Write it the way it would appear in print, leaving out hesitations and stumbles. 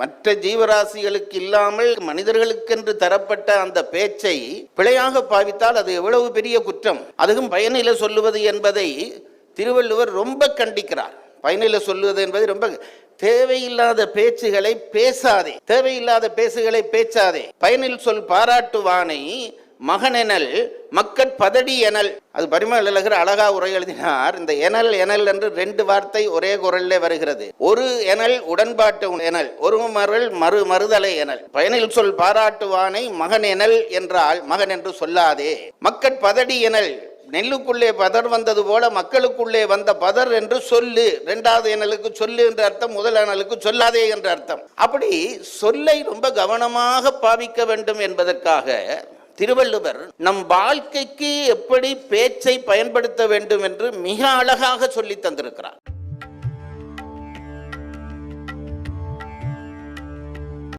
மற்ற ஜீவராசிகளுக்கு இல்லாமல் மனிதர்களுக்கென்று தரப்பட்ட அந்த பேச்சை பிழையாக பாவித்தால் அது எவ்வளவு பெரிய குற்றம். அதுவும் பயனில சொல்லுவது என்பதை திருவள்ளுவர் ரொம்ப கண்டிக்கிறார். பயனில சொல்லுவது என்பது ரொம்ப தேவையில்லாத பேச்சுகளை பேசாதே, தேவையில்லாத பேச்சுகளை பேச்சாதே. பயனில் சொல் பாராட்டுவானை மகனெனல் மக்கட் பதடி எனல். அது பரிமளகர் அழகா உரை எழுதினார். இந்த எனல் எனல் என்று ரெண்டு வார்த்தை ஒரே குரல்ல வருகிறது. ஒரு எனல் உடன்பாட்டு எனல், ஒரு மறுதலை எனல். பயனில் சொல் பாராட்டுவானை மகன் எனல் என்றால் மகன் என்று சொல்லாதே. மக்கட் பதடி எனல், நெல்லுக்குள்ளே பதர் வந்தது போல மக்களுக்குள்ளே வந்த பதர் என்று சொல்லு. இரண்டாவது எனலுக்கு சொல்லு என்ற அர்த்தம், முதல் எனலுக்கு சொல்லாதே என்ற அர்த்தம். அப்படி சொல்லை ரொம்ப கவனமாக பாவிக்க வேண்டும் என்பதற்காக திருவள்ளுவர் நம் வாழ்க்கைக்கு எப்படி பேச்சை பயன்படுத்த வேண்டும் என்று மிக அழகாக சொல்லி தந்திருக்கிறார்.